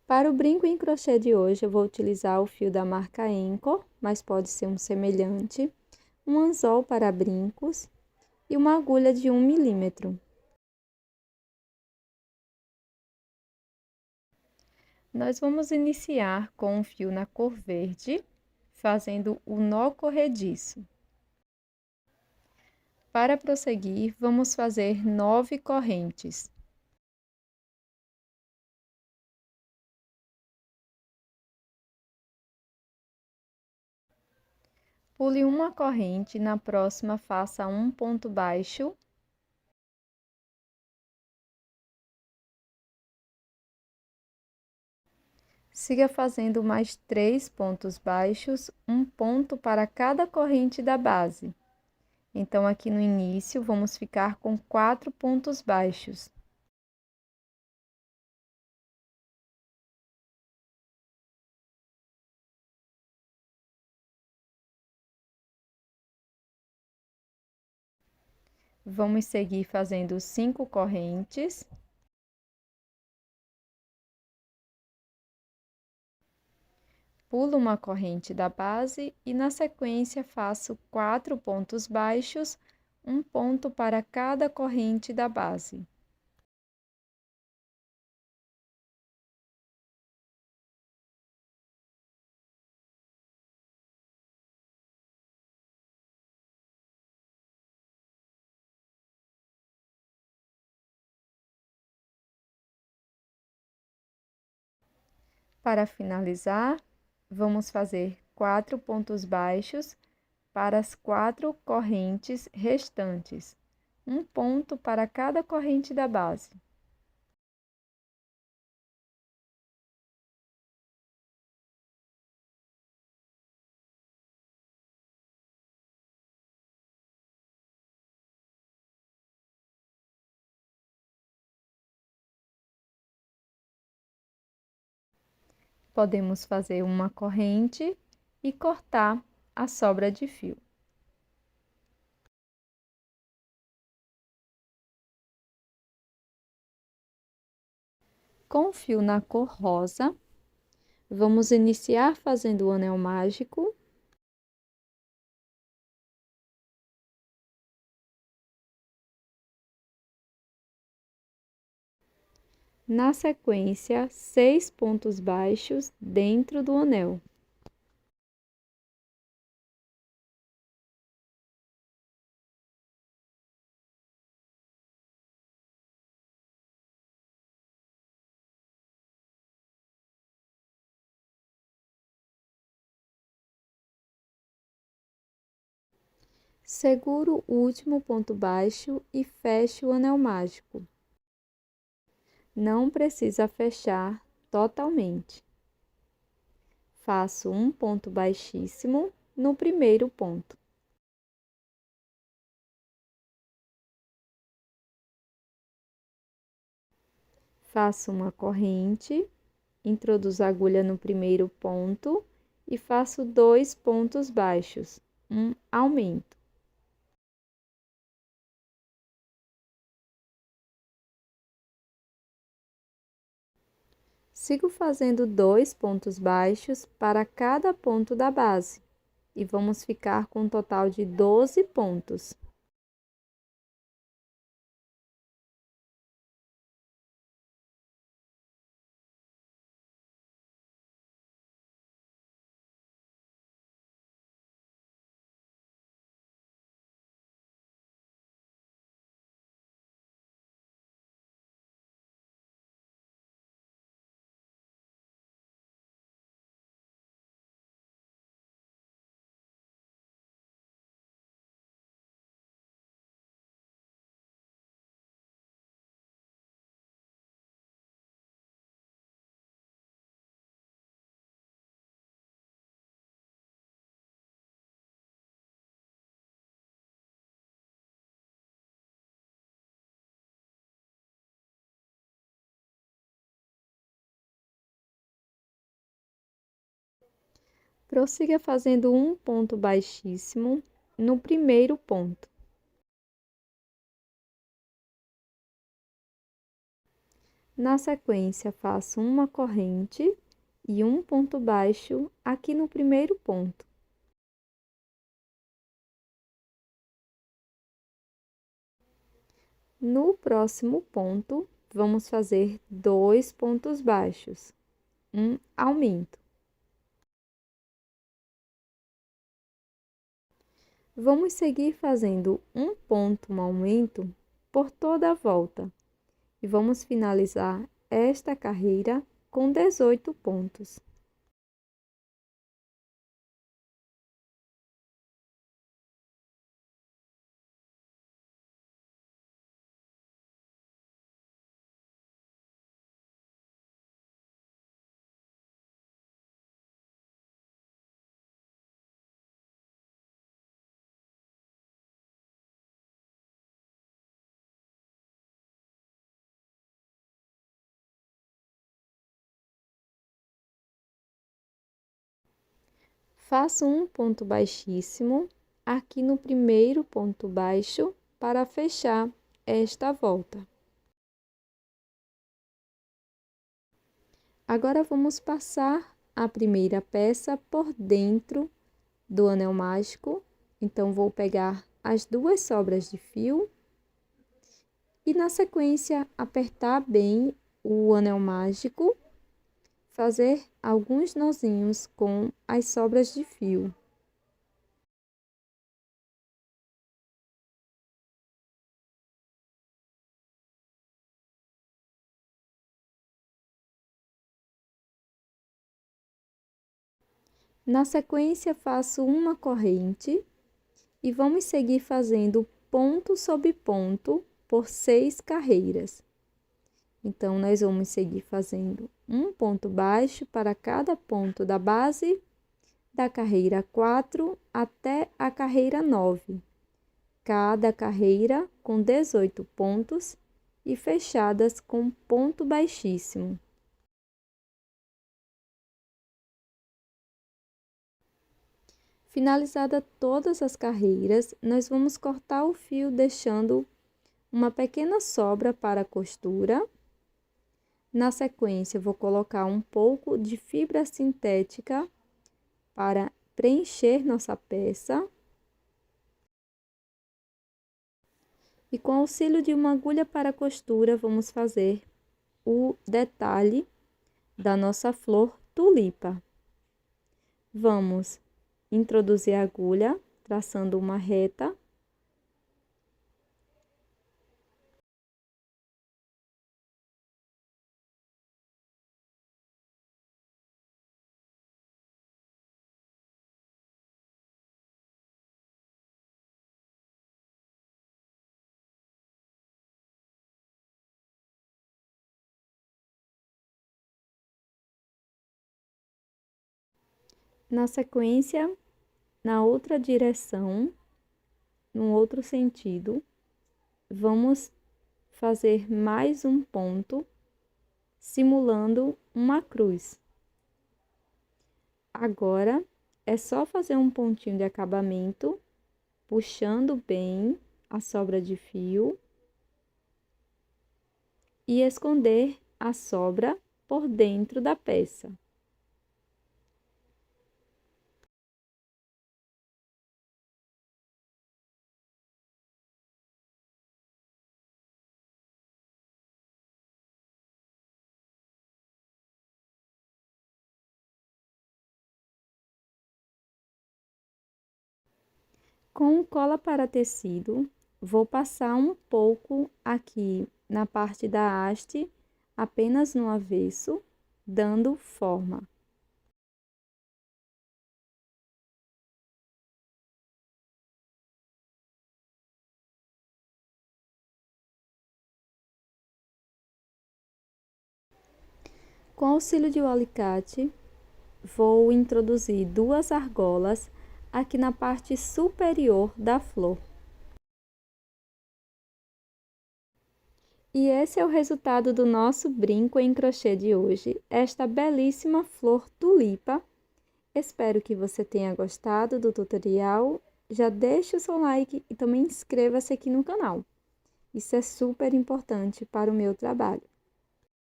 Para o brinco em crochê de hoje, eu vou utilizar o fio da marca Enco, mas pode ser um semelhante, um anzol para brincos e uma agulha de 1 milímetro. Nós vamos iniciar com um fio na cor verde, fazendo o nó corrediço. Para prosseguir, vamos fazer 9 correntes. Pule uma corrente, na próxima faça um ponto baixo. Siga fazendo mais 3 pontos baixos, um ponto para cada corrente da base. Então, aqui no início, vamos ficar com 4 pontos baixos. Vamos seguir fazendo 5 correntes. Pulo uma corrente da base e, na sequência, faço 4 pontos baixos, um ponto para cada corrente da base. Para finalizar, vamos fazer 4 pontos baixos para as 4 correntes restantes, um ponto para cada corrente da base. Podemos fazer uma corrente e cortar a sobra de fio. Com o fio na cor rosa, vamos iniciar fazendo o anel mágico. Na sequência, 6 pontos baixos dentro do anel. Seguro o último ponto baixo e fecho o anel mágico. Não precisa fechar totalmente. Faço um ponto baixíssimo no primeiro ponto. Faço uma corrente, introduzo a agulha no primeiro ponto e faço 2 pontos baixos, um aumento. Sigo fazendo 2 pontos baixos para cada ponto da base e vamos ficar com um total de 12 pontos. Prossiga fazendo um ponto baixíssimo no primeiro ponto. Na sequência, faço uma corrente e um ponto baixo aqui no primeiro ponto. No próximo ponto, vamos fazer 2 pontos baixos, um aumento. Vamos seguir fazendo um ponto, um aumento, por toda a volta. E vamos finalizar esta carreira com 18 pontos. Faço um ponto baixíssimo aqui no primeiro ponto baixo para fechar esta volta. Agora vamos passar a primeira peça por dentro do anel mágico. Então, vou pegar as 2 sobras de fio e, na sequência, apertar bem o anel mágico, fazer alguns nozinhos com as sobras de fio. Na sequência, faço uma corrente e vamos seguir fazendo ponto sobre ponto por 6 carreiras. Então, nós vamos seguir fazendo um ponto baixo para cada ponto da base da carreira 4 até a carreira 9. Cada carreira com 18 pontos e fechadas com ponto baixíssimo. Finalizada todas as carreiras, nós vamos cortar o fio deixando uma pequena sobra para a costura. Na sequência, vou colocar um pouco de fibra sintética para preencher nossa peça. E com auxílio de uma agulha para costura, vamos fazer o detalhe da nossa flor tulipa. Vamos introduzir a agulha, traçando uma reta. Na sequência, na outra direção, no outro sentido, vamos fazer mais um ponto, simulando uma cruz. Agora, é só fazer um pontinho de acabamento, puxando bem a sobra de fio e esconder a sobra por dentro da peça. Com cola para tecido, vou passar um pouco aqui na parte da haste, apenas no avesso, dando forma. Com auxílio de um alicate, vou introduzir 2 argolas aqui na parte superior da flor. E esse é o resultado do nosso brinco em crochê de hoje, esta belíssima flor tulipa. Espero que você tenha gostado do tutorial. Já deixe o seu like e também inscreva-se aqui no canal. Isso é super importante para o meu trabalho.